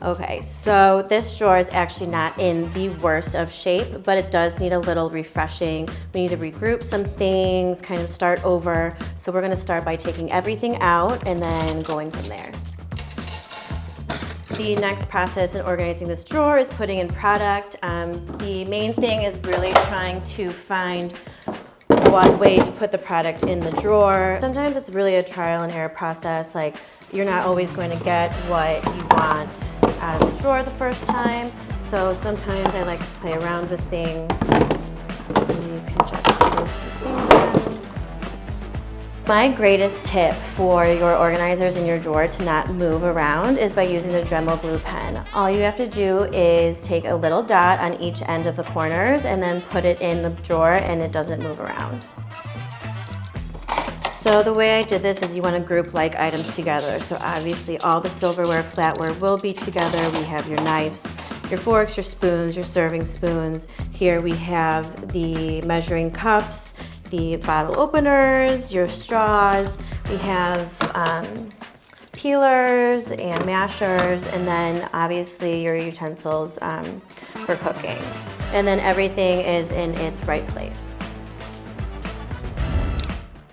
Okay, so this drawer is actually not in the worst of shape, but it does need a little refreshing. We need to regroup some things, kind of start over. So we're gonna start by taking everything out and then going from there. The next process in organizing this drawer is putting in product. The main thing is really trying to find one way to put the product in the drawer. Sometimes it's really a trial and error process. Like, you're not always going to get what you want out of the drawer the first time. So sometimes I like to play around with things. And you can just move some things around. My greatest tip for your organizers in your drawer to not move around is by using the Dremel glue pen. All you have to do is take a little dot on each end of the corners and then put it in the drawer and it doesn't move around. So the way I did this is you want to group like items together. So obviously all the silverware, flatware will be together. We have your knives, your forks, your spoons, your serving spoons. Here we have the measuring cups, the bottle openers, your straws. We have peelers and mashers, and then obviously your utensils for cooking. And then everything is in its right place.